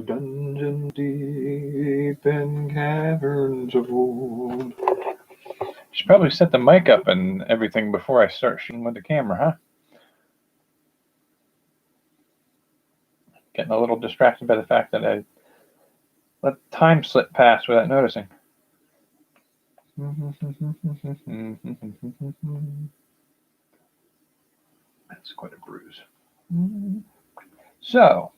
dungeon deep in caverns of old. Should probably set the mic up and everything before I start shooting with the camera, huh? Getting a little distracted by the fact that I let time slip past without noticing. That's quite a bruise. So,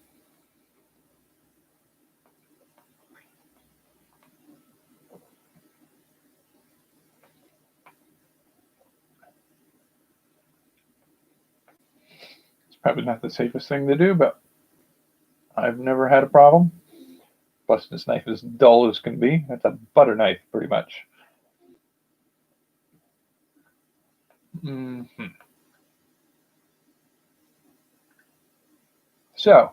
it's probably not the safest thing to do, but I've never had a problem. Plus, this knife is dull as can be. It's a butter knife, pretty much. So,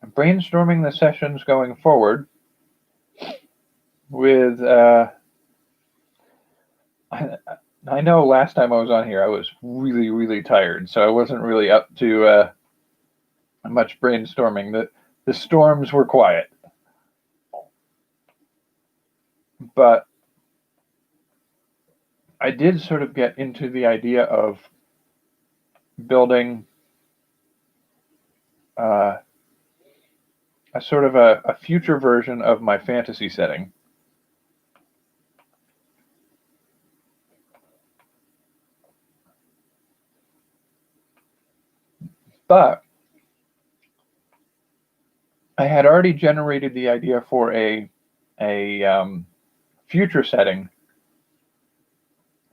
I'm brainstorming the sessions going forward with, I know last time I was on here, I was really, really tired, so I wasn't really up to much brainstorming. The storms were quiet. But I did sort of get into the idea of building a sort of a future version of my fantasy setting. But I had already generated the idea for a future setting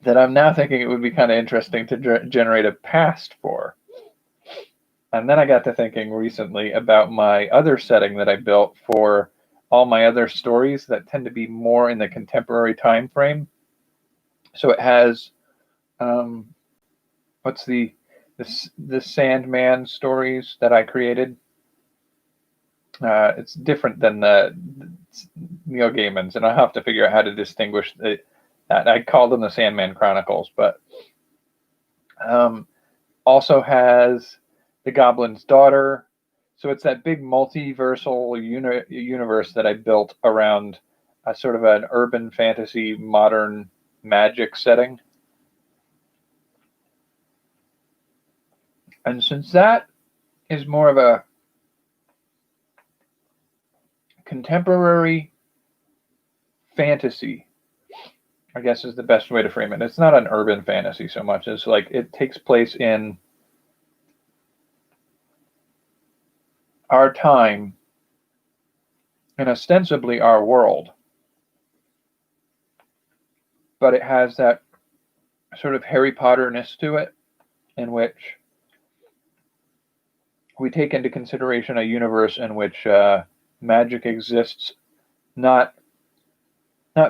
that I'm now thinking it would be kind of interesting to generate a past for. And then I got to thinking recently about my other setting that I built for all my other stories that tend to be more in the contemporary time frame. So it has, what's the Sandman stories that I created? It's different than the Neil Gaiman's, and I'll have to figure out how to distinguish that. I call them the Sandman Chronicles, but also has the Goblin's Daughter. So it's that big multiversal universe that I built around a sort of an urban fantasy, modern magic setting. And since that is more of a contemporary fantasy, I guess is the best way to frame it. It's not an urban fantasy so much as like it takes place in our time and ostensibly our world. But it has that sort of Harry Potter-ness to it, in which we take into consideration a universe in which magic exists, not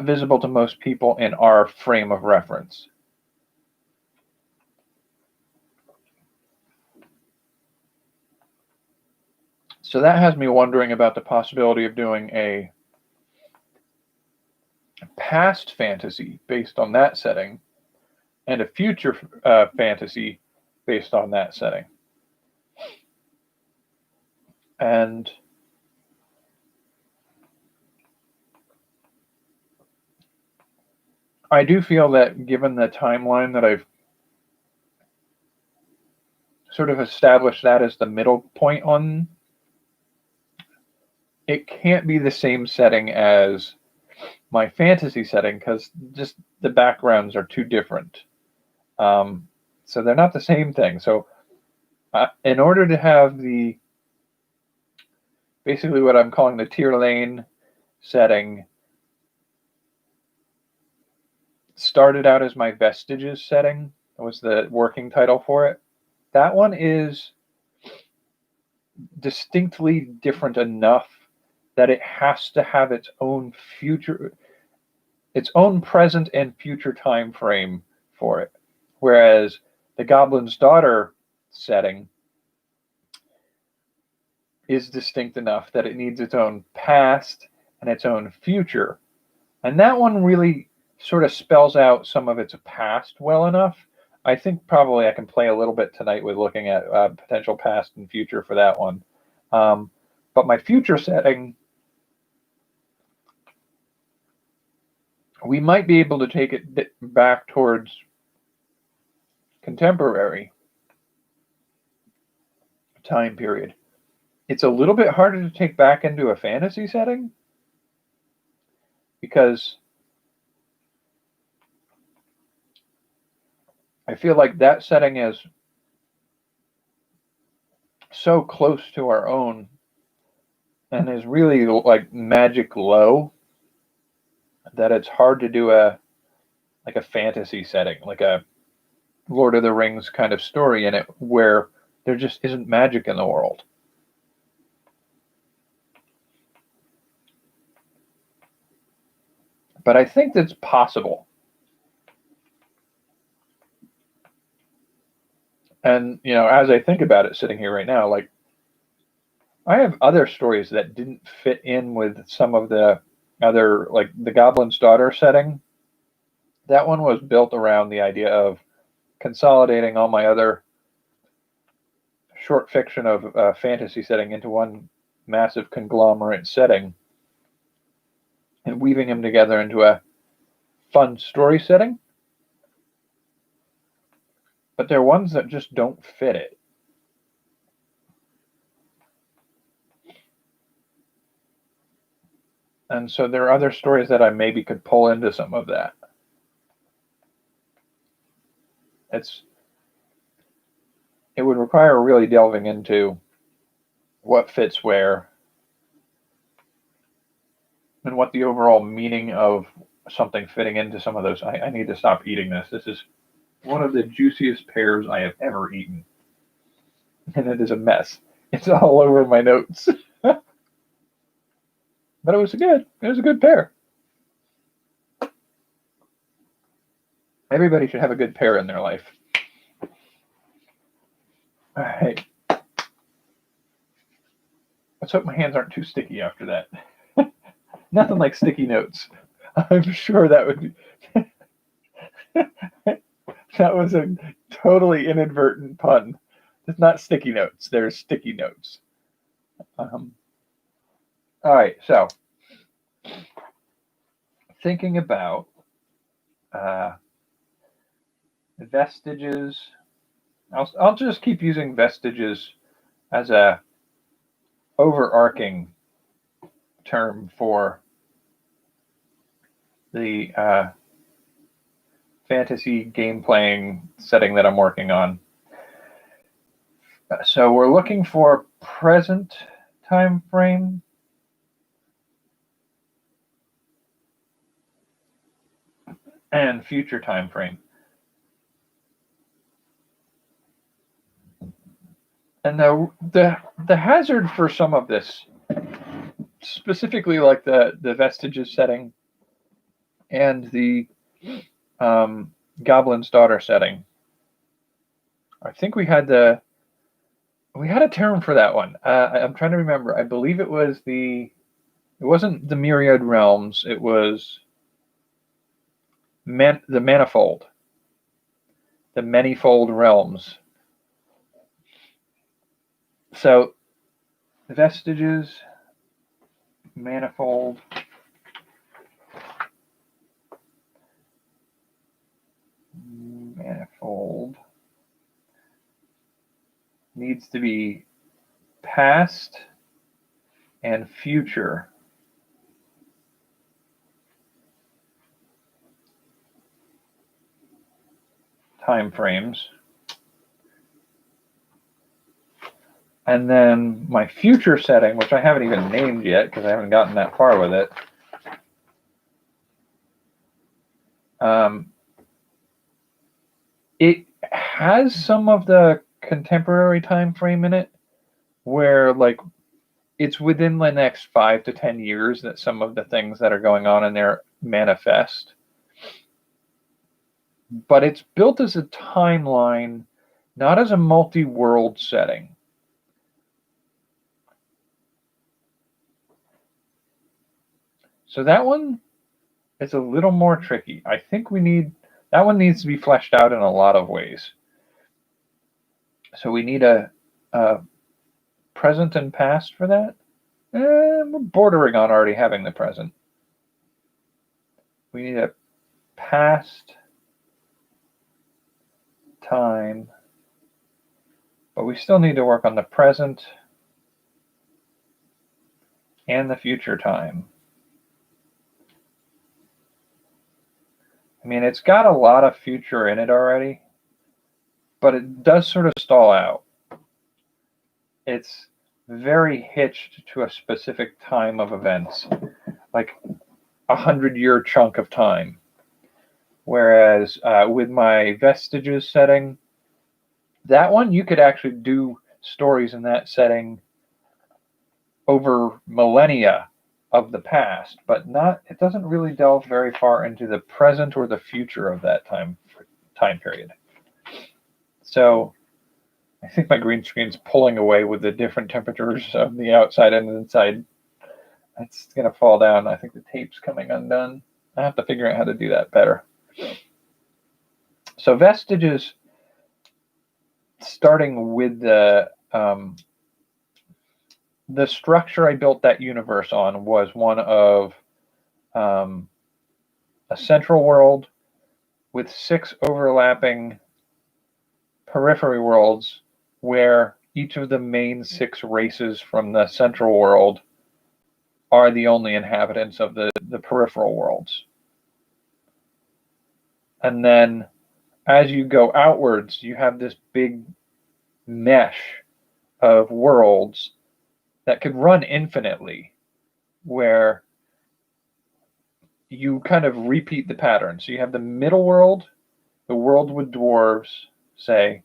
visible to most people in our frame of reference. So that has me wondering about the possibility of doing a past fantasy based on that setting and a future fantasy based on that setting. And I do feel that given the timeline that I've sort of established that as the middle point on, it can't be the same setting as my fantasy setting because just the backgrounds are too different. So they're not the same thing. So in order to have basically what I'm calling the tier lane setting started out as my Vestiges setting. That was the working title for it. That one is distinctly different enough that it has to have its own future, its own present and future time frame for it. Whereas the Goblin's Daughter setting is distinct enough that it needs its own past and its own future. And that one really sort of spells out some of its past well enough. I think probably I can play a little bit tonight with looking at potential past and future for that one. But my future setting, we might be able to take it back towards contemporary time period. It's a little bit harder to take back into a fantasy setting because I feel like that setting is so close to our own and is really like magic low that it's hard to do a fantasy setting, like a Lord of the Rings kind of story in it where there just isn't magic in the world. But I think that's possible. And, as I think about it sitting here right now, like, I have other stories that didn't fit in with some of the other, like the Goblin's Daughter setting. That one was built around the idea of consolidating all my other short fiction of fantasy setting into one massive conglomerate setting and weaving them together into a fun story setting. But there are ones that just don't fit it. And so there are other stories that I maybe could pull into some of that. It would require really delving into what fits where and what the overall meaning of something fitting into some of those. I need to stop eating this. This is one of the juiciest pears I have ever eaten. And it is a mess. It's all over my notes. But it was a good pear. Everybody should have a good pear in their life. All right. Let's hope my hands aren't too sticky after that. Nothing like sticky notes. I'm sure that would be... That was a totally inadvertent pun. It's not sticky notes. There's sticky notes. All right, so thinking about vestiges. I'll just keep using vestiges as a overarching term for the fantasy game playing setting that I'm working on. So we're looking for present time frame, and future time frame. And the hazard for some of this, specifically like the vestiges setting and the Goblin's Daughter setting, I think we had a term for that one. I'm trying to remember. I believe it wasn't the Myriad Realms. It was the Manifold. The Manifold Realms. So, vestiges, manifold, needs to be past and future time frames. And then my future setting, which I haven't even named yet because I haven't gotten that far with it, it has some of the contemporary time frame in it where like it's within the next 5 to 10 years that some of the things that are going on in there manifest. But it's built as a timeline, not as a multi-world setting. So that one is a little more tricky. I think that one needs to be fleshed out in a lot of ways. So we need a present and past for that. We're bordering on already having the present. We need a past time, but we still need to work on the present and the future time. I mean, it's got a lot of future in it already, but it does sort of stall out. It's very hitched to a specific time of events, like 100-year chunk of time. Whereas with my Vestiges setting, that one you could actually do stories in that setting over millennia of the past, but it doesn't really delve very far into the present or the future of that time period. So I think my green screen's pulling away with the different temperatures of the outside and the inside. It's going to fall down. I think the tape's coming undone. I have to figure out how to do that better. So Vestiges, starting with the structure I built that universe on was one of a central world with 6 overlapping periphery worlds where each of the main 6 races from the central world are the only inhabitants of the peripheral worlds. And then as you go outwards, you have this big mesh of worlds that could run infinitely, where you kind of repeat the pattern. So you have the middle world, the world with dwarves, say,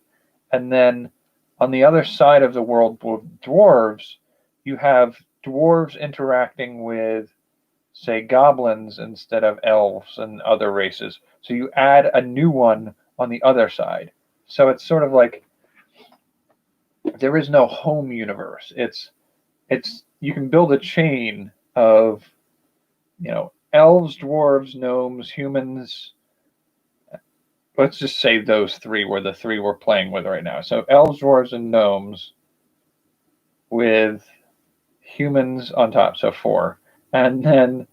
and then on the other side of the world with dwarves, you have dwarves interacting with, say, goblins instead of elves and other races. So you add a new one on the other side. So it's sort of like there is no home universe. It's you can build a chain of, elves, dwarves, gnomes, humans. Let's just say those 3 were the 3 we're playing with right now. So elves, dwarves, and gnomes with humans on top, so 4. And then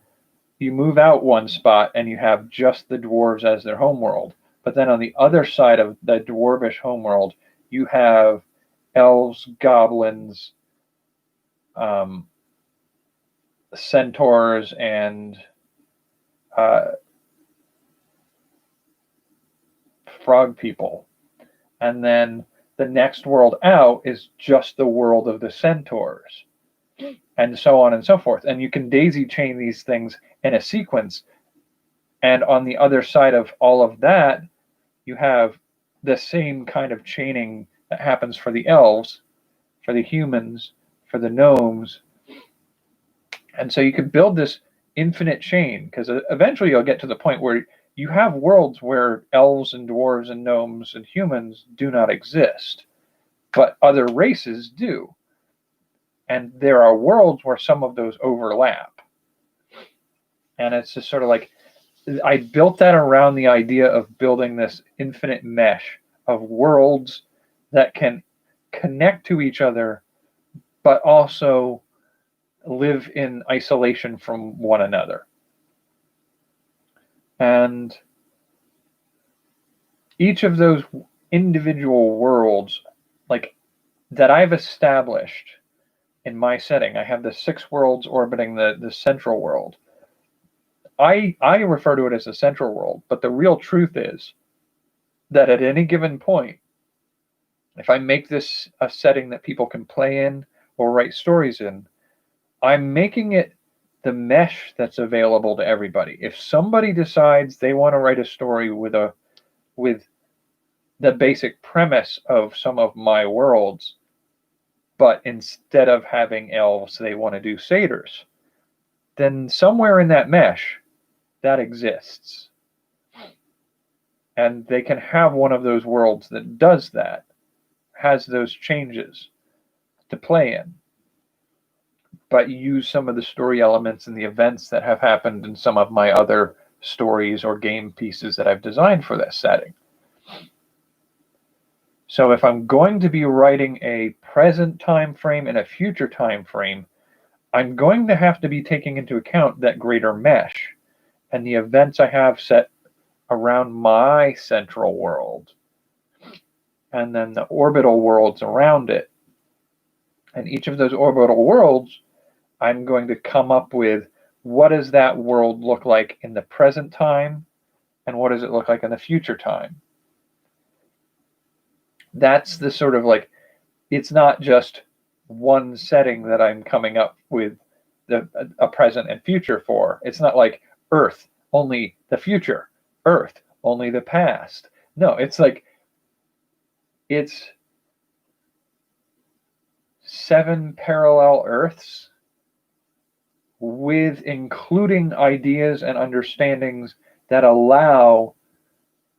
you move out one spot and you have just the dwarves as their homeworld. But then on the other side of the dwarvish homeworld, you have elves, goblins, centaurs, and frog people. And then the next world out is just the world of the centaurs, and so on and so forth. And you can daisy chain these things in a sequence. And on the other side of all of that, you have the same kind of chaining that happens for the elves, for the humans, for the gnomes. And so you could build this infinite chain, because eventually you'll get to the point where you have worlds where elves and dwarves and gnomes and humans do not exist, but other races do. And there are worlds where some of those overlap. And it's just sort of like, I built that around the idea of building this infinite mesh of worlds that can connect to each other, but also live in isolation from one another. And each of those individual worlds, like that I've established in my setting, I have the 6 worlds orbiting the central world. I refer to it as the central world, but the real truth is that at any given point, if I make this a setting that people can play in or write stories in, I'm making it the mesh that's available to everybody. If somebody decides they want to write a story with the basic premise of some of my worlds, but instead of having elves, they want to do satyrs, then somewhere in that mesh, that exists. And they can have one of those worlds that does that, has those changes to play in, but use some of the story elements and the events that have happened in some of my other stories or game pieces that I've designed for this setting. So if I'm going to be writing a present time frame and a future time frame, I'm going to have to be taking into account that greater mesh and the events I have set around my central world, and then the orbital worlds around it. And each of those orbital worlds, I'm going to come up with, what does that world look like in the present time, and what does it look like in the future time? That's the sort of like, it's not just one setting that I'm coming up with a present and future for. It's not like Earth, only the future, Earth, only the past. No, it's like, it's 7 parallel Earths with including ideas and understandings that allow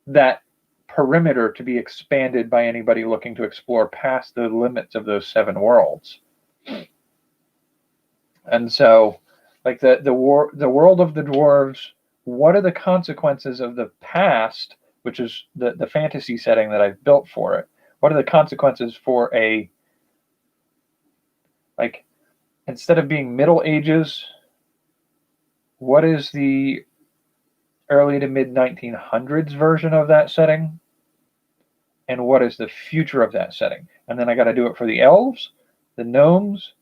that perimeter to be expanded by anybody looking to explore past the limits of those 7 worlds. And so, like the world of the dwarves, what are the consequences of the past, which is the fantasy setting that I've built for it? What are the consequences for a, like, instead of being Middle Ages, what is the early to mid 1900s version of that setting? And what is the future of that setting? And then I got to do it for the elves, the gnomes,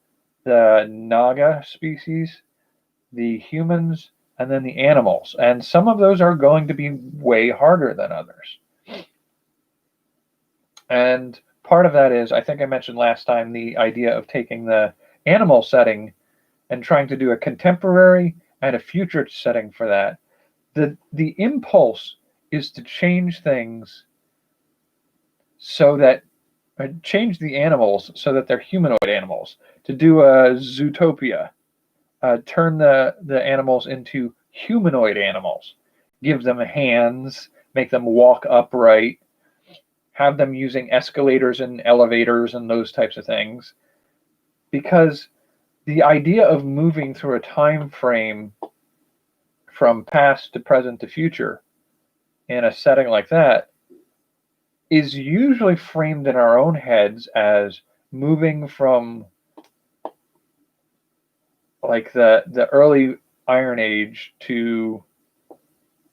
the Naga species, the humans, and then the animals. And some of those are going to be way harder than others. And part of that is, I think I mentioned last time, the idea of taking the animal setting and trying to do a contemporary and a future setting for that. The impulse is to change things so that, change the animals so that they're humanoid animals, to do a Zootopia, turn the animals into humanoid animals, give them hands, make them walk upright, have them using escalators and elevators and those types of things. Because the idea of moving through a time frame from past to present to future in a setting like that is usually framed in our own heads as moving from like the early Iron Age to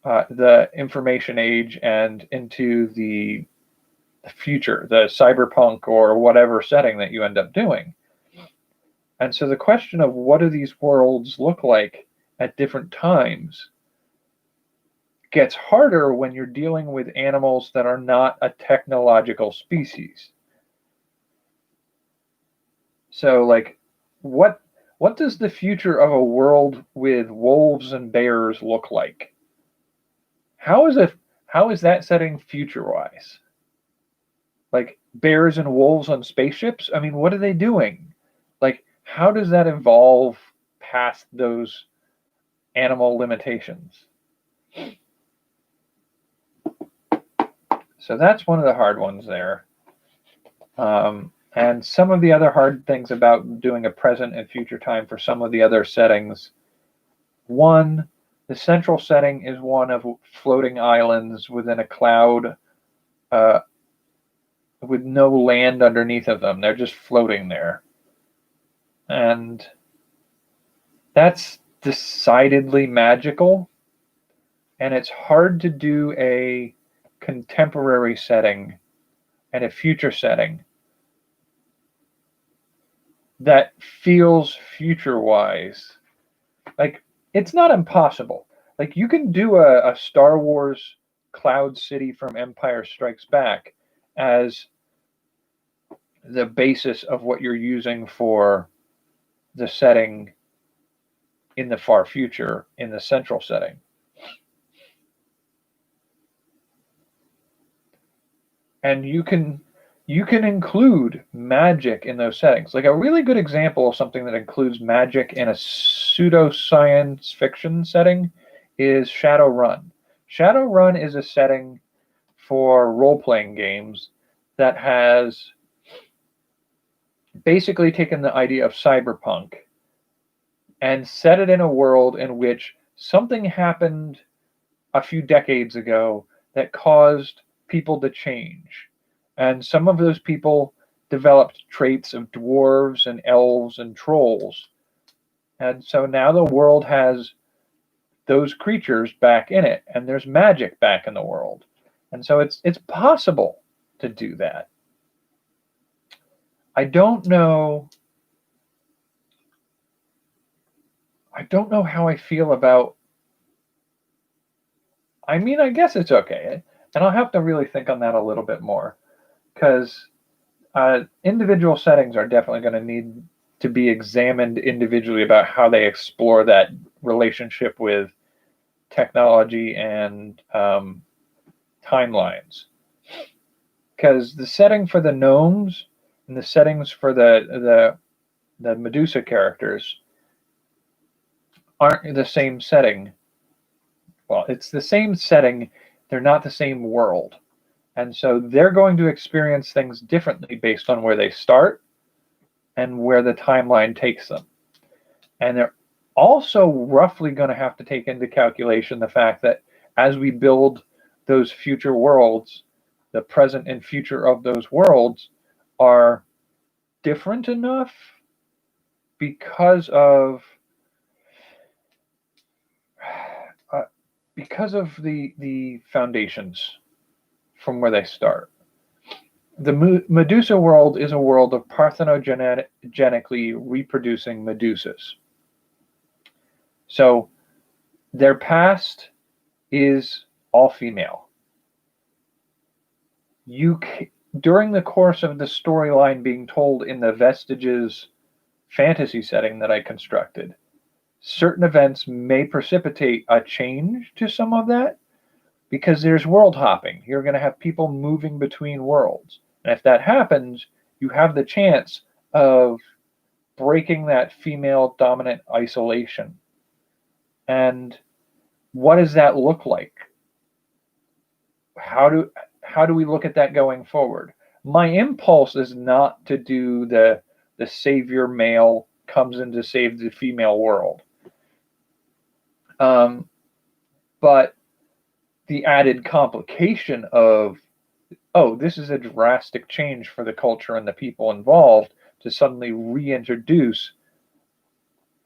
the Information Age and into the future, the cyberpunk or whatever setting that you end up doing. And so the question of what do these worlds look like at different times gets harder when you're dealing with animals that are not a technological species. So, like, what does the future of a world with wolves and bears look like? How is that setting future-wise? Like, bears and wolves on spaceships? I mean, what are they doing? Like, how does that evolve past those animal limitations? So that's one of the hard ones there. And some of the other hard things about doing a present and future time for some of the other settings. One, the central setting is one of floating islands within a cloud with no land underneath of them. They're just floating there. And that's decidedly magical. And it's hard to do a contemporary setting and a future setting that feels future-wise. Like, it's not impossible. Like, you can do a Star Wars Cloud City from Empire Strikes Back as the basis of what you're using for the setting in the far future in the central setting. And you can include magic in those settings. Like, a really good example of something that includes magic in a pseudo-science fiction setting is Shadowrun. Shadowrun is a setting for role-playing games that has basically taken the idea of cyberpunk and set it in a world in which something happened a few decades ago that caused people to change. And some of those people developed traits of dwarves and elves and trolls. And so now the world has those creatures back in it, and there's magic back in the world. And so it's possible to do that. I don't know how I feel about, I mean, I guess it's okay. And I'll have to really think on that a little bit more, because individual settings are definitely going to need to be examined individually about how they explore that relationship with technology and timelines. Because the setting for the gnomes and the settings for the Medusa characters aren't the same setting. Well, it's the same setting, they're not the same world. And so they're going to experience things differently based on where they start and where the timeline takes them. And they're also roughly going to have to take into calculation the fact that as we build those future worlds, the present and future of those worlds are different enough because of the foundations from where they start. The Medusa world is a world of parthenogenically reproducing Medusas. So their past is all female. During the course of the storyline being told in the Vestiges fantasy setting that I constructed, certain events may precipitate a change to some of that, because there's world hopping. You're going to have people moving between worlds. And if that happens, you have the chance of breaking that female dominant isolation. And what does that look like? How do we look at that going forward? My impulse is not to do the savior male comes in to save the female world. But the added complication of, oh, this is a drastic change for the culture and the people involved to suddenly reintroduce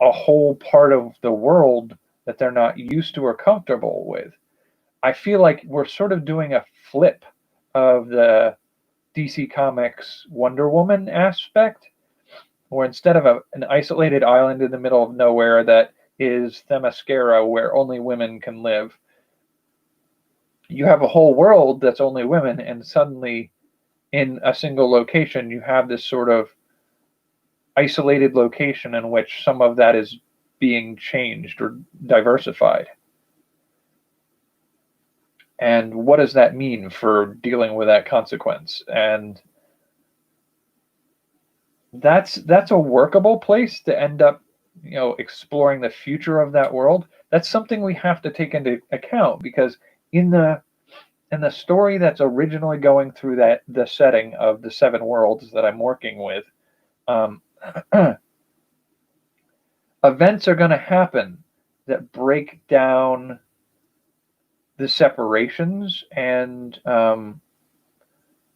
a whole part of the world that they're not used to or comfortable with. I feel like we're sort of doing a flip of the DC Comics Wonder Woman aspect, where instead of an isolated island in the middle of nowhere that is Themyscira where only women can live, you have a whole world that's only women, and suddenly in a single location you have this sort of isolated location in which some of that is being changed or diversified. And what does that mean for dealing with that consequence? And that's a workable place to end up, exploring the future of that world. That's something we have to take into account, because in the story that's originally going through the setting of the 7 worlds that I'm working with, events are going to happen that break down the separations and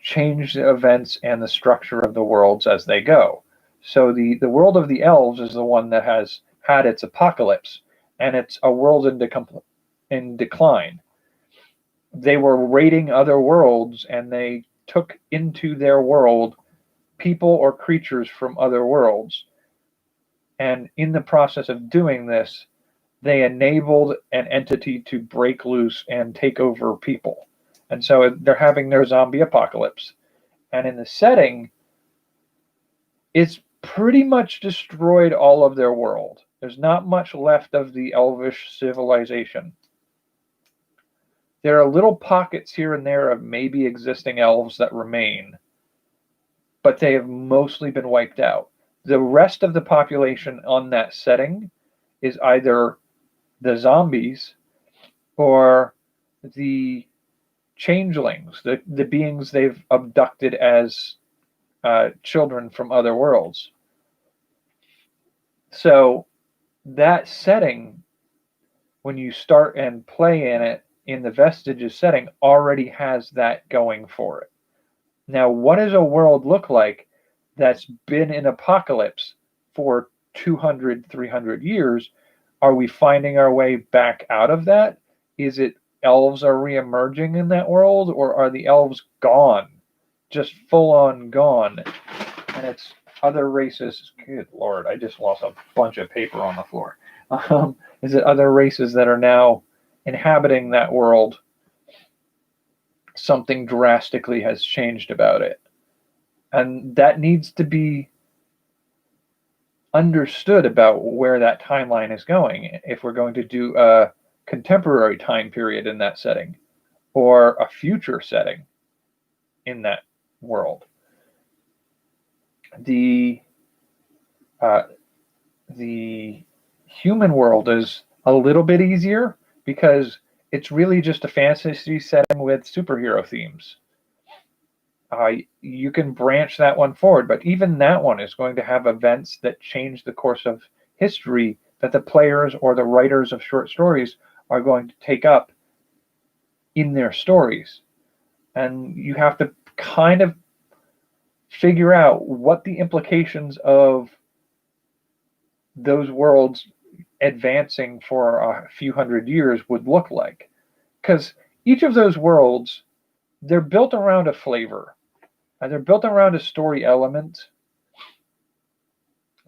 change the events and the structure of the worlds as they go. So the world of the Elves is the one that has had its apocalypse, and it's a world in decline. They were raiding other worlds, and they took into their world people or creatures from other worlds. And in the process of doing this, they enabled an entity to break loose and take over people. And so they're having their zombie apocalypse. And in the setting, it's pretty much destroyed all of their world. There's not much left of the elvish civilization. There are little pockets here and there of maybe existing elves that remain, but they have mostly been wiped out. The rest of the population on that setting is either the zombies or the changelings, the beings they've abducted as children from other worlds. So that setting, when you start and play in it in the Vestiges setting, already has that going for it. Now, what does a world look like that's been in apocalypse for 200, 300 years, are we finding our way back out of that? Is it elves are reemerging in that world, or are the elves gone? Just full on gone. And it's other races. Good Lord, I just lost a bunch of paper on the floor. Is it other races that are now inhabiting that world? Something drastically has changed about it. And that needs to be understood about where that timeline is going. If we're going to do a contemporary time period in that setting, or a future setting in that world. The human world is a little bit easier because it's really just a fantasy setting with superhero themes. You can branch that one forward, but even that one is going to have events that change the course of history that the players or the writers of short stories are going to take up in their stories. And you have to kind of figure out what the implications of those worlds advancing for a few hundred years would look like. Because each of those worlds, they're built around a flavor. And they're built around a story element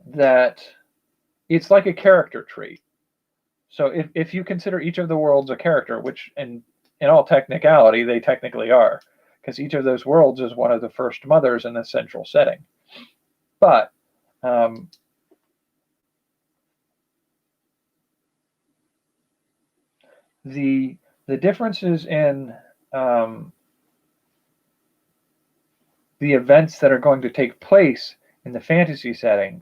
that it's like a character trait. So if you consider each of the worlds a character, which in all technicality, they technically are, because each of those worlds is one of the first mothers in the central setting. But the differences in the events that are going to take place in the fantasy setting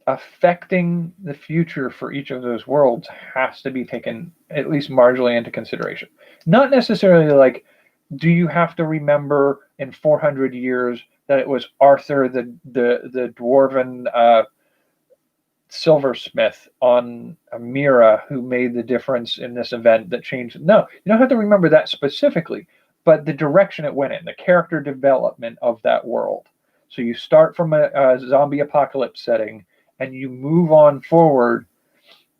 affecting the future for each of those worlds has to be taken at least marginally into consideration. Not necessarily like, do you have to remember in 400 years that it was Arthur the dwarven silversmith on Mira who made the difference in this event that changed? No, you don't have to remember that specifically, but the direction it went in, the character development of that world. So you start from a zombie apocalypse setting and you move on forward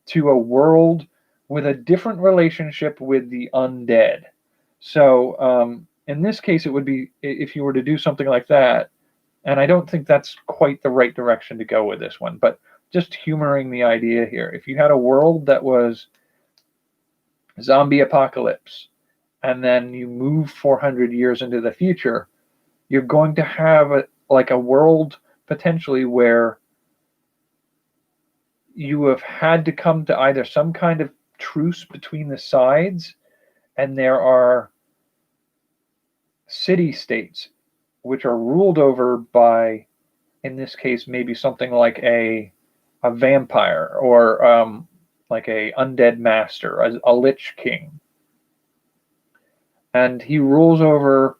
to a world with a different relationship with the undead. So in this case, it would be, if you were to do something like that, and I don't think that's quite the right direction to go with this one, but just humoring the idea here. If you had a world that was zombie apocalypse, and then you move 400 years into the future, you're going to have a world potentially where you have had to come to either some kind of truce between the sides, and there are city-states which are ruled over by, in this case, maybe something like a vampire, or like a undead master, a lich king. And he rules over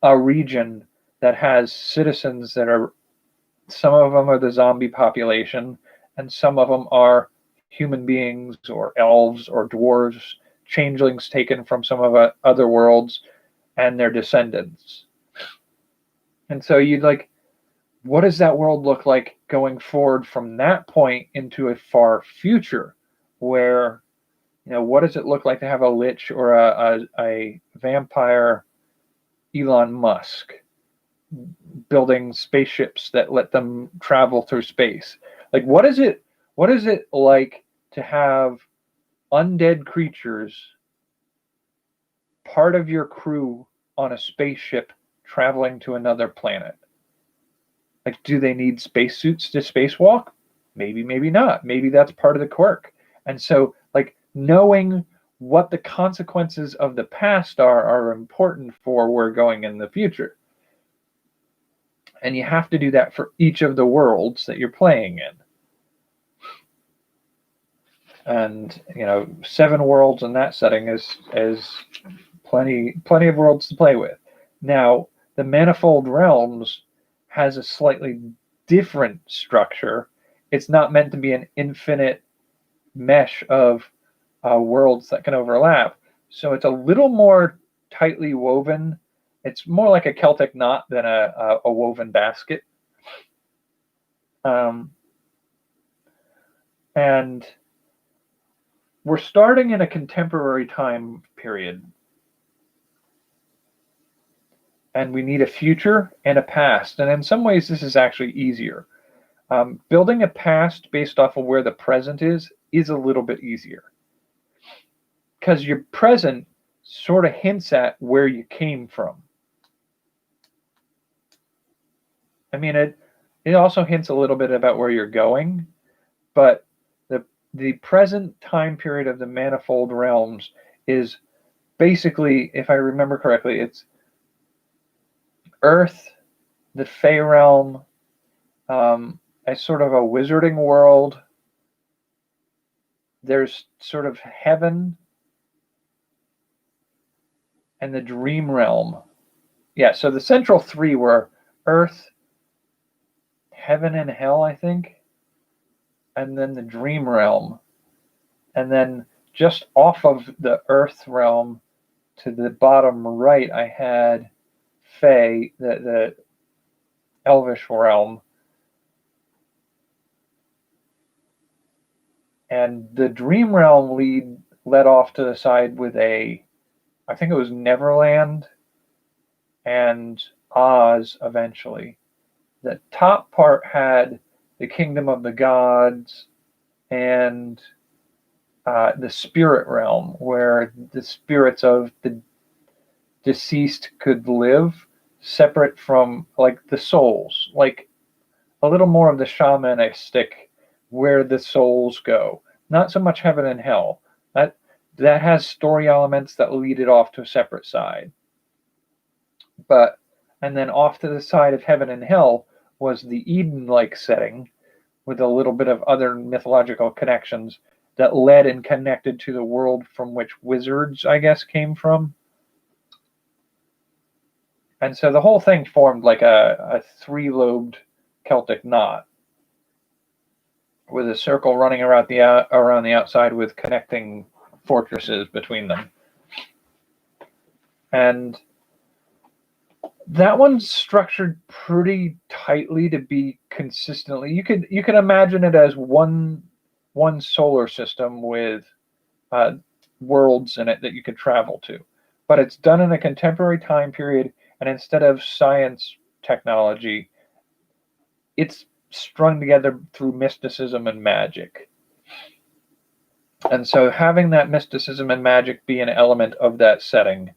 a region that has citizens that are, some of them are the zombie population, and some of them are human beings or elves or dwarves, changelings taken from some of other worlds, and their descendants. And so you'd like, what does that world look like going forward from that point into a far future where, what does it look like to have a lich or a vampire Elon Musk building spaceships that let them travel through space? Like, what is it like to have undead creatures part of your crew on a spaceship traveling to another planet? Like, do they need spacesuits to spacewalk? Maybe, maybe not. Maybe that's part of the quirk. And so, like, knowing what the consequences of the past are important for where we're going in the future. And you have to do that for each of the worlds that you're playing in. And 7 worlds in that setting is plenty of worlds to play with. Now, the Manifold Realms has a slightly different structure. It's not meant to be an infinite mesh of worlds that can overlap. So it's a little more tightly woven. It's more like a Celtic knot than a woven basket. And we're starting in a contemporary time period. And we need a future and a past. And in some ways, this is actually easier. Building a past based off of where the present is a little bit easier. Because your present sort of hints at where you came from. I mean, it also hints a little bit about where you're going, but the present time period of the Manifold Realms is basically, if I remember correctly, it's Earth, the Fey realm, a sort of a wizarding world. There's sort of heaven and the dream realm. Yeah, so the central three were Earth, heaven and hell, I think, and then the dream realm. And then just off of the Earth realm to the bottom right, I had Fey, the Elvish realm. And the dream realm led off to the side with I think it was Neverland and Oz eventually. The top part had the Kingdom of the Gods and the spirit realm, where the spirits of the deceased could live separate from like the souls, like a little more of the shamanistic where the souls go, not so much heaven and hell. That has story elements that lead it off to a separate side. And then off to the side of heaven and hell was the Eden-like setting with a little bit of other mythological connections that led and connected to the world from which wizards, I guess, came from. And so the whole thing formed like a three-lobed Celtic knot with a circle running around the outside with connecting fortresses between them. And that one's structured pretty tightly to be consistently. You can imagine it as one solar system with worlds in it that you could travel to, but it's done in a contemporary time period, and instead of science technology, it's strung together through mysticism and magic. And so having that mysticism and magic be an element of that setting,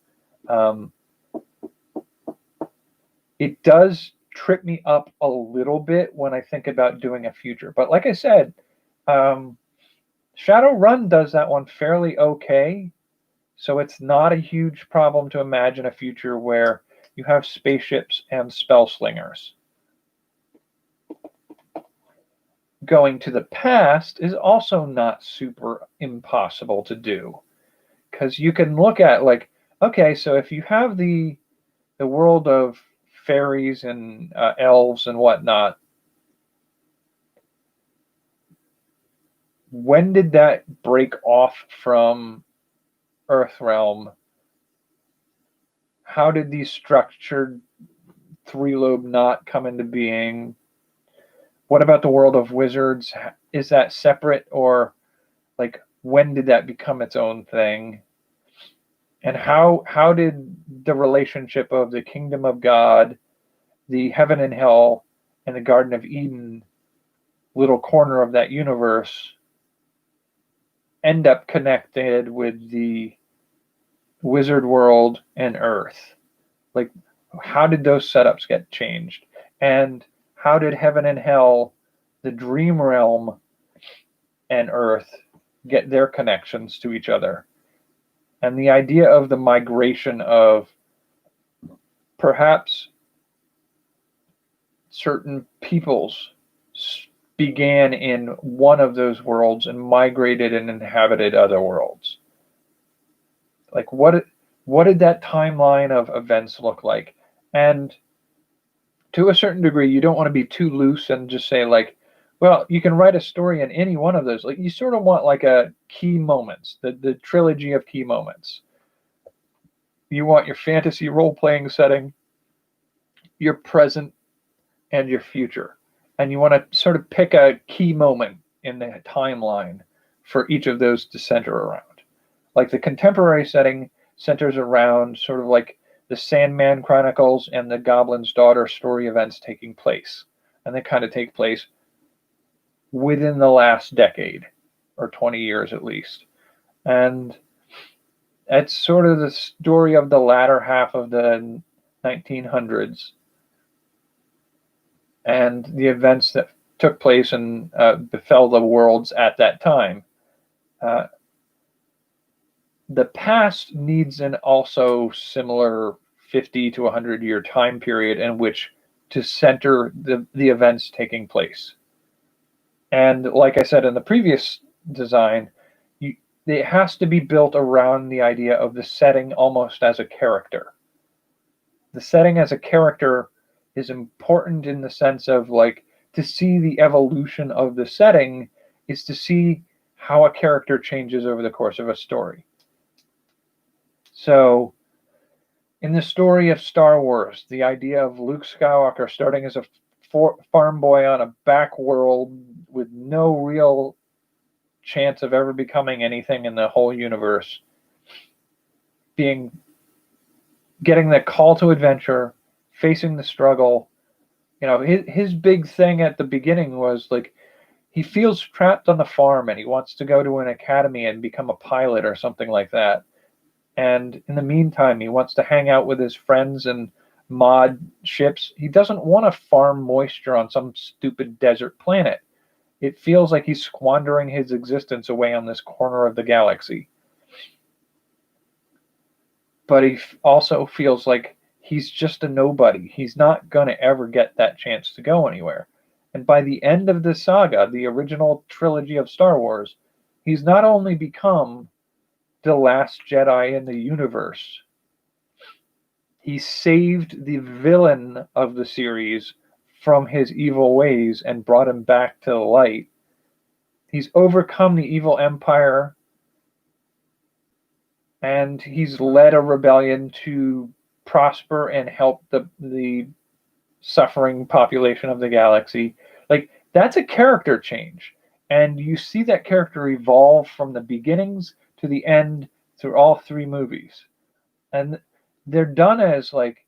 it does trip me up a little bit when I think about doing a future. But like I said, Shadowrun does that one fairly okay. So it's not a huge problem to imagine a future where you have spaceships and spell slingers. Going to the past is also not super impossible to do, because you can look at like, okay, so if you have the world of fairies and elves and whatnot, when did that break off from Earthrealm? How did the structured three-lobe knot come into being? What about the world of wizards? Is that separate, or like when did that become its own thing? And how did the relationship of the kingdom of God, the heaven and hell, and the Garden of Eden, little corner of that universe, end up connected with the wizard world and Earth? Like, how did those setups get changed? And how did heaven and hell, the dream realm, and Earth get their connections to each other? And the idea of the migration of perhaps certain peoples began in one of those worlds and migrated and inhabited other worlds. Like, what did that timeline of events look like? And to a certain degree, you don't want to be too loose and just say like, well, you can write a story in any one of those. Like, you sort of want like a key moments, the trilogy of key moments. You want your fantasy role-playing setting, your present, and your future. and you want to sort of pick a key moment in the timeline for each of those to center around. Like the contemporary setting centers around sort of like the Sandman Chronicles and the Goblin's Daughter story events taking place. And they kind of take place within the last decade, or 20 years at least. And it's sort of the story of the latter half of the 1900s and the events that took place and befell the worlds at that time. Uh, the past needs an also similar 50 to 100-year time period in which to center the events taking place. And like I said in the previous design, it has to be built around the idea of the setting almost as a character. The setting as a character is important in the sense of like to see the evolution of the setting is to see how a character changes over the course of a story. So in the story of Star Wars, the idea of Luke Skywalker starting as a farm boy on a back world with no real chance of ever becoming anything in the whole universe, getting the call to adventure, facing the struggle. You know, his big thing at the beginning was like he feels trapped on the farm and he wants to go to an academy and become a pilot or something like that. And in the meantime, he wants to hang out with his friends and mod ships. He doesn't want to farm moisture on some stupid desert planet. It feels like he's squandering his existence away on this corner of the galaxy. But he also feels like he's just a nobody. He's not going to ever get that chance to go anywhere. And by the end of the saga, the original trilogy of Star Wars, he's not only become the last Jedi in the universe, he saved the villain of the series from his evil ways and brought him back to the light. He's overcome the evil empire, and he's led a rebellion to prosper and help the suffering population of the galaxy. Like, that's a character change. And you see that character evolve from the beginnings to the end through all three movies. And they're done as like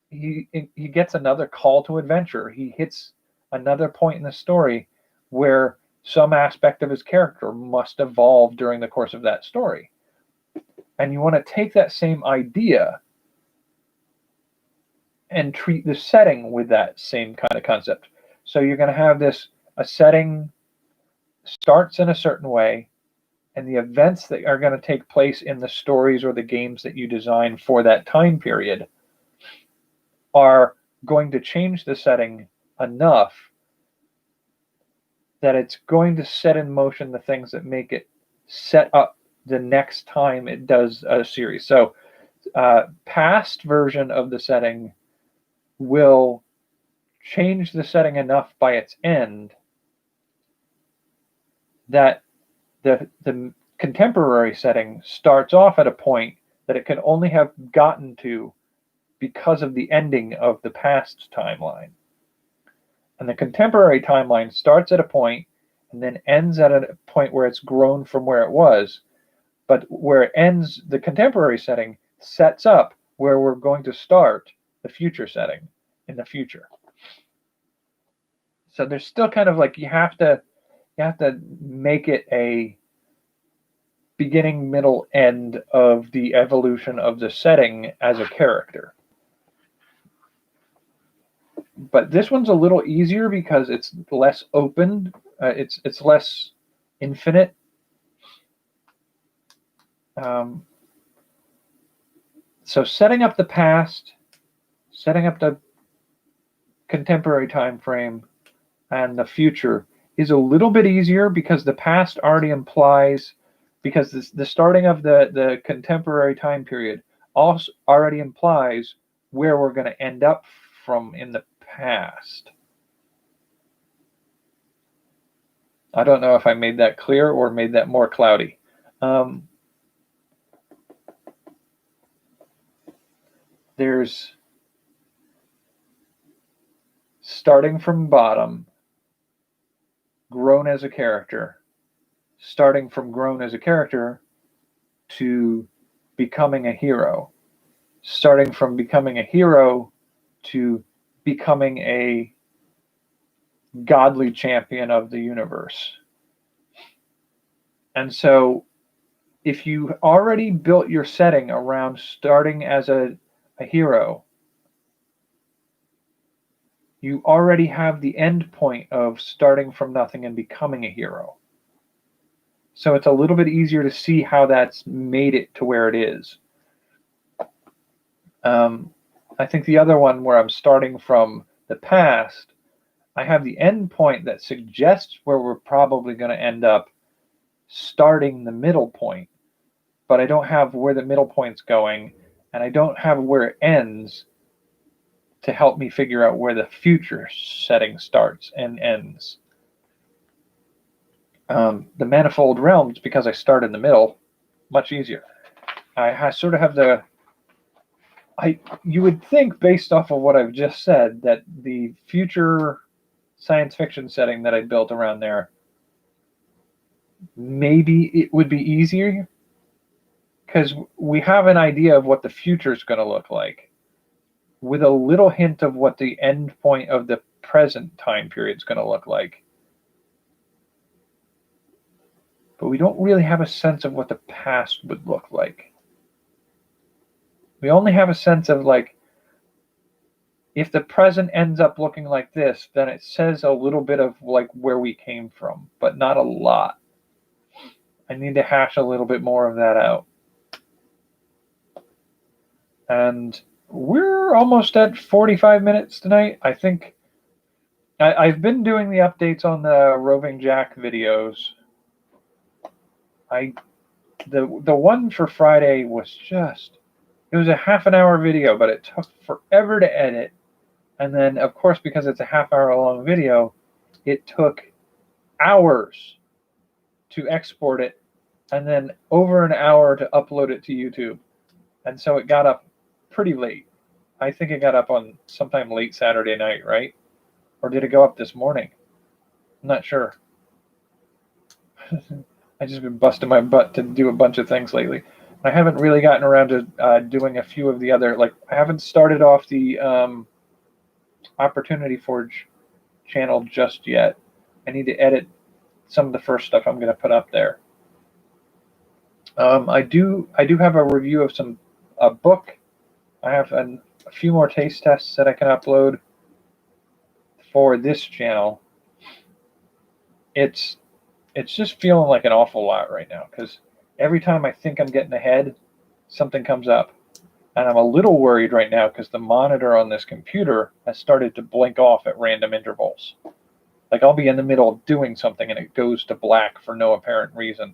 he gets another call to adventure. He hits another point in the story where some aspect of his character must evolve during the course of that story. And you want to take that same idea and treat the setting with that same kind of concept. So you're going to have a setting starts in a certain way, and the events that are going to take place in the stories or the games that you design for that time period are going to change the setting enough that it's going to set in motion the things that make it set up the next time it does a series. So past version of the setting will change the setting enough by its end that the contemporary setting starts off at a point that it can only have gotten to because of the ending of the past timeline. And the contemporary timeline starts at a point and then ends at a point where it's grown from where it was. But where it ends, the contemporary setting sets up where we're going to start the future setting in the future. So there's still kind of like you have to make it a beginning, middle, end of the evolution of the setting as a character. But this one's a little easier because it's less open. It's less infinite. So setting up the past, setting up the contemporary time frame, and the future is a little bit easier because the past already implies, because the starting of the contemporary time period also already implies where we're going to end up from in the past. I don't know if I made that clear or made that more cloudy. starting from bottom, grown as a character, starting from grown as a character to becoming a hero, starting from becoming a hero to becoming a godly champion of the universe. And so if you already built your setting around starting as a hero, you already have the end point of starting from nothing and becoming a hero. So it's a little bit easier to see how that's made it to where it is. I think the other one where I'm starting from the past, I have the end point that suggests where we're probably going to end up starting the middle point, but I don't have where the middle point's going, and I don't have where it ends to help me figure out where the future setting starts and ends. The Manifold Realms, because I start in the middle, much easier. I sort of have you would think, based off of what I've just said, that the future science fiction setting that I built around there, maybe it would be easier because we have an idea of what the future is going to look like with a little hint of what the end point of the present time period is going to look like. But we don't really have a sense of what the past would look like. We only have a sense of, like, if the present ends up looking like this, then it says a little bit of like where we came from, but not a lot. I need to hash a little bit more of that out. And we're almost at 45 minutes tonight. I think I've been doing the updates on the Roving Jack videos. The one for Friday was it was a half an hour video, but it took forever to edit. And then, of course, because it's a half-hour long video, it took hours to export it, and then over an hour to upload it to YouTube. And so it got up pretty late. I think it got up on sometime late Saturday night, right? Or did it go up this morning? I'm not sure. I've just been busting my butt to do a bunch of things lately. I haven't really gotten around to doing a few of the other, like, I haven't started off the Opportunity Forge channel just yet. I need to edit some of the first stuff I'm going to put up there. I do have a review of a book. I have a few more taste tests that I can upload for this channel. It's just feeling like an awful lot right now because every time I think I'm getting ahead, something comes up. And I'm a little worried right now because the monitor on this computer has started to blink off at random intervals. Like, I'll be in the middle of doing something and it goes to black for no apparent reason.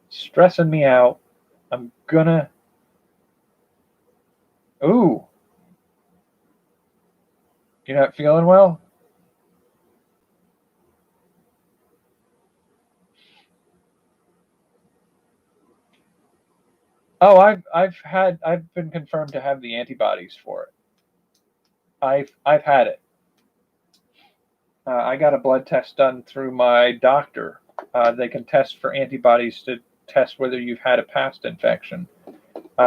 Stressing me out. I'm gonna... Ooh. You're not feeling well? Oh, I've been confirmed to have the antibodies for it. I've had it. I got a blood test done through my doctor. They can test for antibodies to test whether you've had a past infection.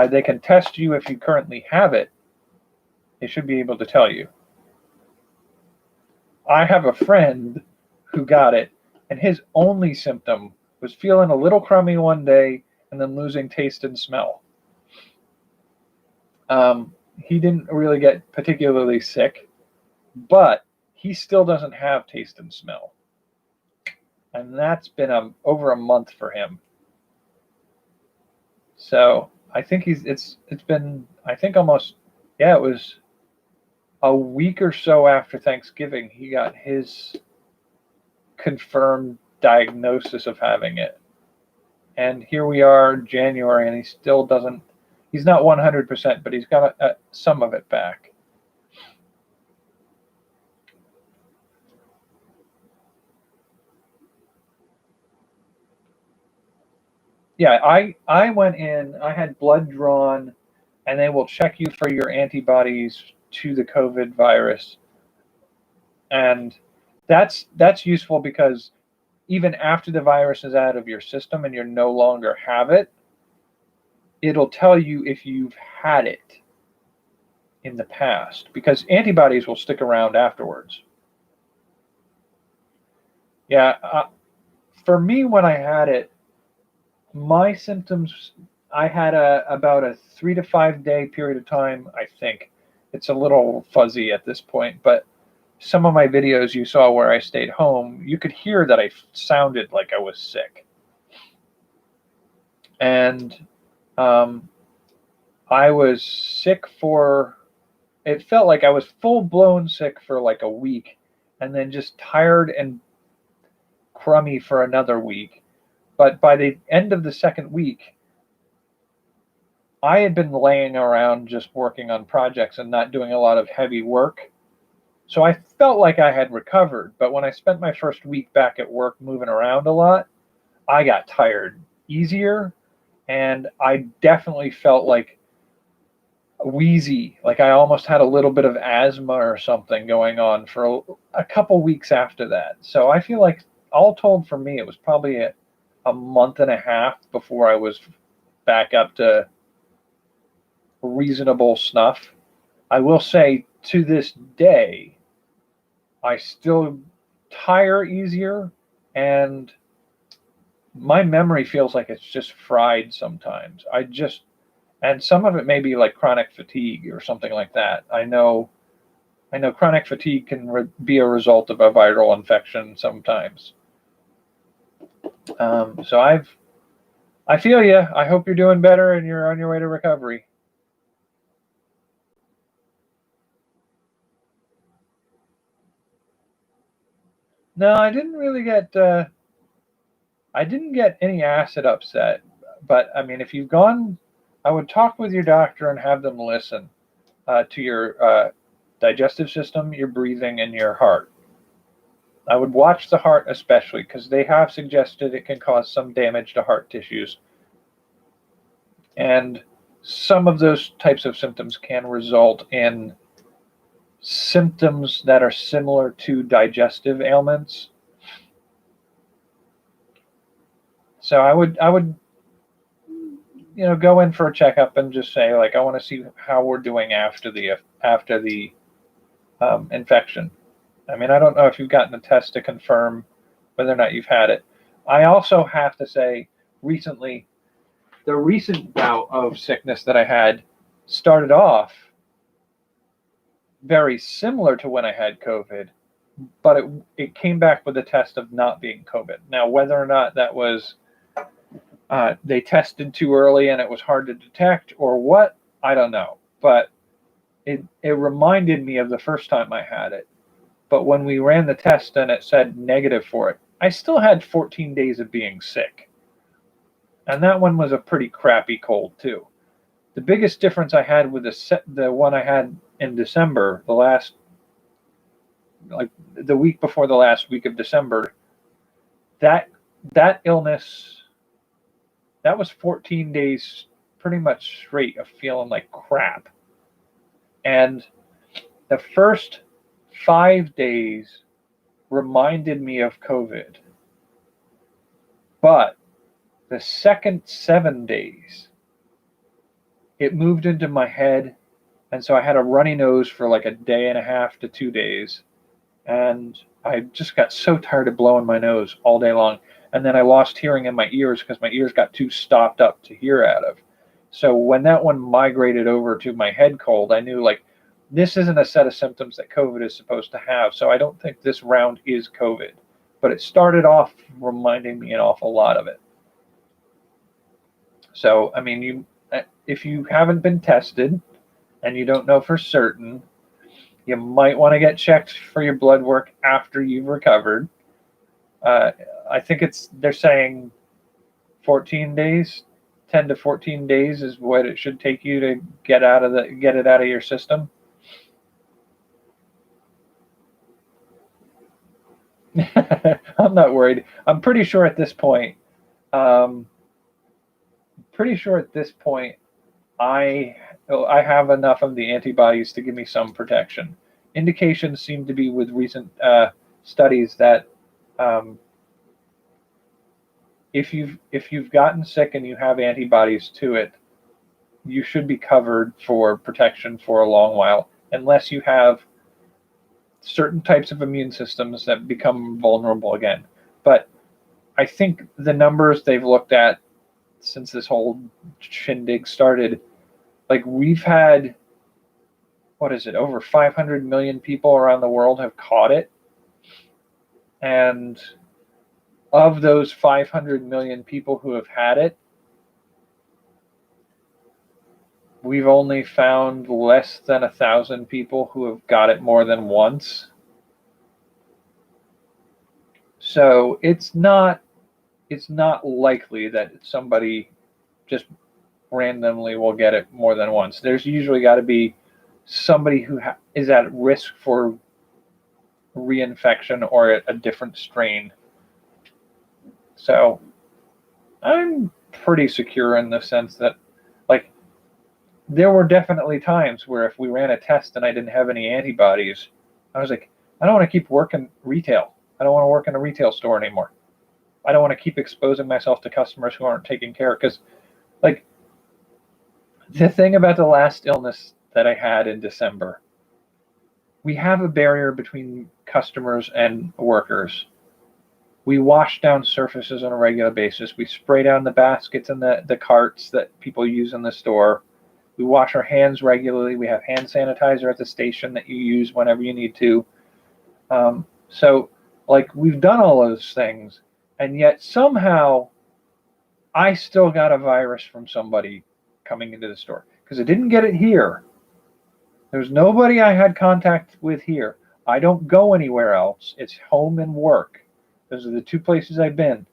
They can test you if you currently have it. They should be able to tell you. I have a friend who got it, and his only symptom was feeling a little crummy one day and then losing taste and smell. He didn't really get particularly sick, but he still doesn't have taste and smell. And that's been over a month for him. So I think it's been, I think almost, it was a week or so after Thanksgiving, he got his confirmed diagnosis of having it. And here we are, January, and he still doesn't, he's not 100%, but he's got some of it back. Yeah, I went in, I had blood drawn, and they will check you for your antibodies to the COVID virus. And that's useful because even after the virus is out of your system and you no longer have it, it'll tell you if you've had it in the past, because antibodies will stick around afterwards. Yeah, for me, when I had it, my symptoms, I had about a 3 to 5 day period of time, I think. It's a little fuzzy at this point, but some of my videos you saw where I stayed home, you could hear that I sounded like I was sick. And I was sick for, it felt like I was full blown sick for like a week, and then just tired and crummy for another week. But by the end of the second week, I had been laying around just working on projects and not doing a lot of heavy work. So I felt like I had recovered. But when I spent my first week back at work moving around a lot, I got tired easier. And I definitely felt like wheezy, like I almost had a little bit of asthma or something going on for a couple weeks after that. So I feel like, all told, for me, it was probably a month and a half before I was back up to reasonable snuff. I will say, to this day, I still tire easier, and my memory feels like it's just fried sometimes. And some of it may be like chronic fatigue or something like that. I know chronic fatigue can be a result of a viral infection sometimes. So I feel you. I hope you're doing better and you're on your way to recovery. No, I didn't really get. I didn't get any acid upset, but I mean, if you've gone, I would talk with your doctor and have them listen to your digestive system, your breathing, and your heart. I would watch the heart especially, because they have suggested it can cause some damage to heart tissues. And some of those types of symptoms can result in symptoms that are similar to digestive ailments. So I would go in for a checkup and just say, like, I want to see how we're doing after the infection. I mean, I don't know if you've gotten a test to confirm whether or not you've had it. I also have to say, recently, the recent bout of sickness that I had started off very similar to when I had COVID, but it came back with a test of not being COVID. Now, whether or not that was they tested too early and it was hard to detect or what, I don't know. But it reminded me of the first time I had it. But when we ran the test and it said negative for it, I still had 14 days of being sick. And that one was a pretty crappy cold too. The biggest difference I had with the one I had in December, the week before the last week of December, that illness, that was 14 days pretty much straight of feeling like crap. And the first 5 days reminded me of COVID. But the second 7 days, it moved into my head. And so I had a runny nose for like a day and a half to 2 days. And I just got so tired of blowing my nose all day long. And then I lost hearing in my ears because my ears got too stopped up to hear out of. So when that one migrated over to my head cold, I knew, like, this isn't a set of symptoms that COVID is supposed to have. So I don't think this round is COVID. But it started off reminding me an awful lot of it. So, I mean, if you haven't been tested and you don't know for certain, you might want to get checked for your blood work after you've recovered. I think they're saying 14 days, 10 to 14 days is what it should take you to get it out of your system. I'm not worried. I'm pretty sure at this point, I have enough of the antibodies to give me some protection. indications seem to be with recent studies that if you've gotten sick and you have antibodies to it, you should be covered for protection for a long while, unless you have certain types of immune systems that become vulnerable again. But I think the numbers they've looked at since this whole shindig started, like we've had, what is it, over 500 million people around the world have caught it. And of those 500 million people who have had it, we've only found less than 1,000 people who have got it more than once. So it's not likely that somebody just randomly will get it more than once. There's usually got to be somebody who is at risk for reinfection or a different strain. So I'm pretty secure in the sense that, like, there were definitely times where if we ran a test and I didn't have any antibodies, I was like, I don't want to keep working retail. I don't want to work in a retail store anymore. I don't want to keep exposing myself to customers who aren't taking care. Because, like, the thing about the last illness that I had in December, we have a barrier between customers and workers. We wash down surfaces on a regular basis. We spray down the baskets and the carts that people use in the store. We wash our hands regularly. We have hand sanitizer at the station that you use whenever you need to. So, like, we've done all those things, and yet somehow I still got a virus from somebody coming into the store, because I didn't get it here. There's nobody I had contact with here. I don't go anywhere else. It's home and work. Those are the two places I've been.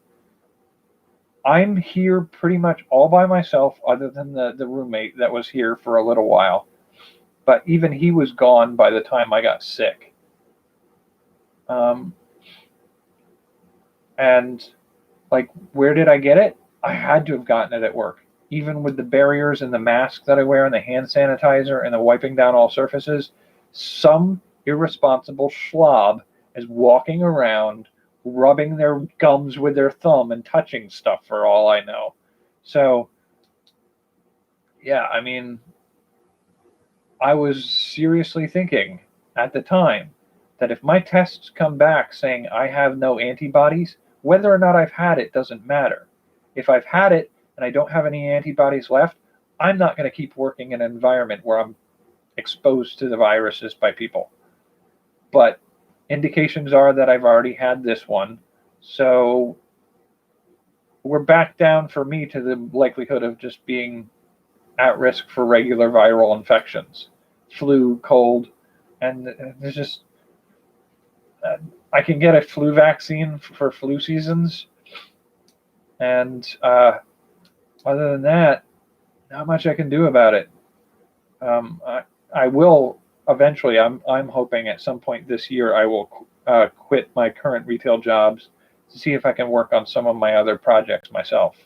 I'm here pretty much all by myself, other than the roommate that was here for a little while. But even he was gone by the time I got sick. And, like, where did I get it? I had to have gotten it at work. Even with the barriers and the mask that I wear and the hand sanitizer and the wiping down all surfaces, some irresponsible schlob is walking around rubbing their gums with their thumb and touching stuff, for all I know. So, yeah, I mean, I was seriously thinking at the time that if my tests come back saying I have no antibodies, whether or not I've had it doesn't matter. If I've had it and I don't have any antibodies left, I'm not going to keep working in an environment where I'm exposed to the viruses by people. But indications are that I've already had this one, so we're back down for me to the likelihood of just being at risk for regular viral infections, flu, cold, and there's just I can get a flu vaccine for flu seasons, and other than that, not much I can do about it. I will eventually. I'm hoping at some point this year I will quit my current retail jobs to see if I can work on some of my other projects myself.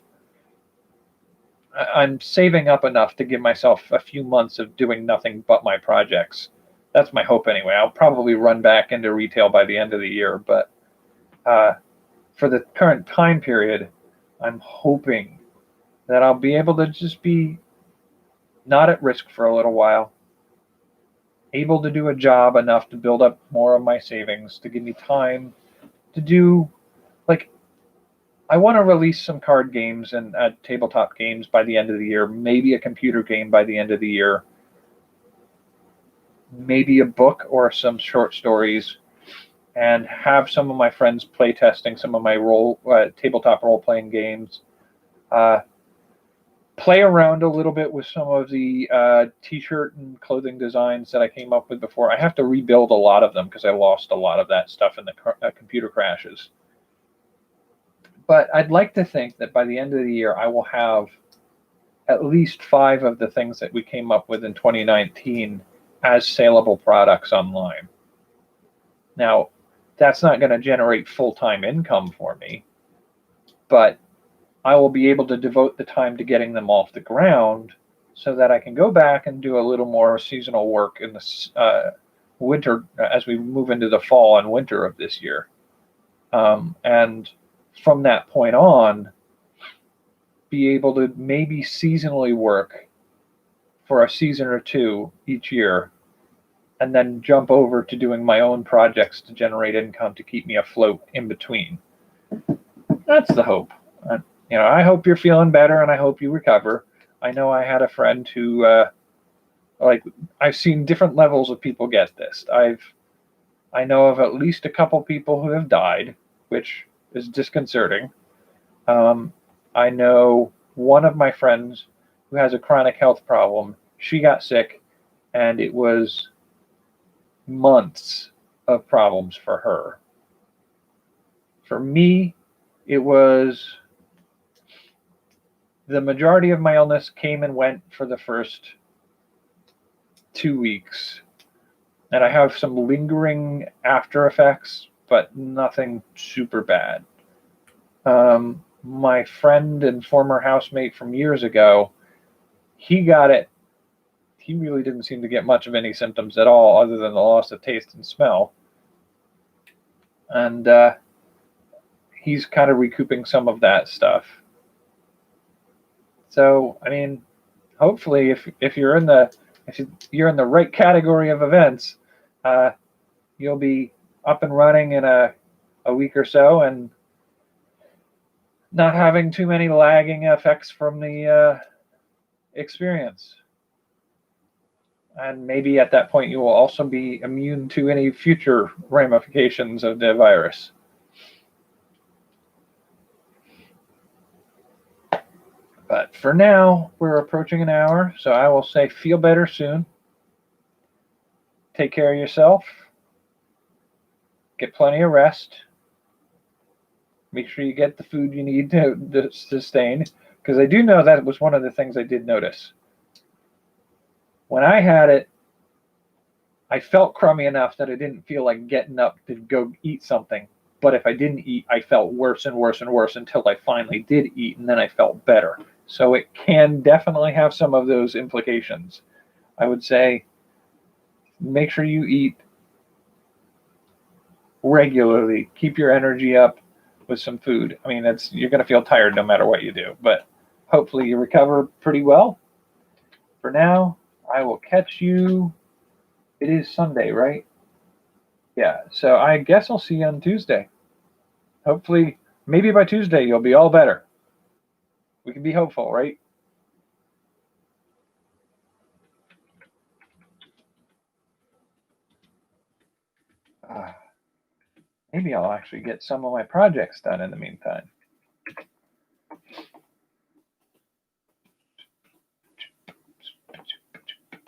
I'm saving up enough to give myself a few months of doing nothing but my projects. That's my hope anyway. I'll probably run back into retail by the end of the year, but for the current time period, I'm hoping that I'll be able to just be not at risk for a little while, able to do a job enough to build up more of my savings to give me time to do, like, I want to release some card games and tabletop games by the end of the year, maybe a computer game by the end of the year, maybe a book or some short stories, and have some of my friends play testing some of my tabletop role-playing games. Play around a little bit with some of the t-shirt and clothing designs that I came up with before. I have to rebuild a lot of them because I lost a lot of that stuff in the computer crashes. But I'd like to think that by the end of the year, I will have at least 5 of the things that we came up with in 2019 as saleable products online. Now, that's not going to generate full-time income for me, but I will be able to devote the time to getting them off the ground so that I can go back and do a little more seasonal work in the winter, as we move into the fall and winter of this year. And from that point on, be able to maybe seasonally work for a season or two each year, and then jump over to doing my own projects to generate income to keep me afloat in between. That's the hope. I hope you're feeling better, and I hope you recover. I know I had a friend who, I've seen different levels of people get this. I know of at least a couple people who have died, which is disconcerting. I know one of my friends who has a chronic health problem. She got sick, and it was months of problems for her. For me, it was the majority of my illness came and went for the first 2 weeks. And I have some lingering after effects, but nothing super bad. My friend and former housemate from years ago, he got it. He really didn't seem to get much of any symptoms at all, other than the loss of taste and smell. And he's kind of recouping some of that stuff. So, I mean, hopefully, if you're in the right category of events, you'll be up and running in a week or so, and not having too many lagging effects from the experience. And maybe at that point you will also be immune to any future ramifications of the virus. But for now, we're approaching an hour, so I will say feel better soon. Take care of yourself. Get plenty of rest. Make sure you get the food you need to sustain, because I do know that was one of the things I did notice. When I had it, I felt crummy enough that I didn't feel like getting up to go eat something. But if I didn't eat, I felt worse and worse and worse until I finally did eat, and then I felt better. So it can definitely have some of those implications. I would say make sure you eat regularly. Keep your energy up with some food. I mean, you're going to feel tired no matter what you do, but hopefully you recover pretty well. For now, I will catch you. It is Sunday, right? Yeah, so I guess I'll see you on Tuesday. Hopefully, maybe by Tuesday you'll be all better. We can be hopeful, right? Maybe I'll actually get some of my projects done in the meantime.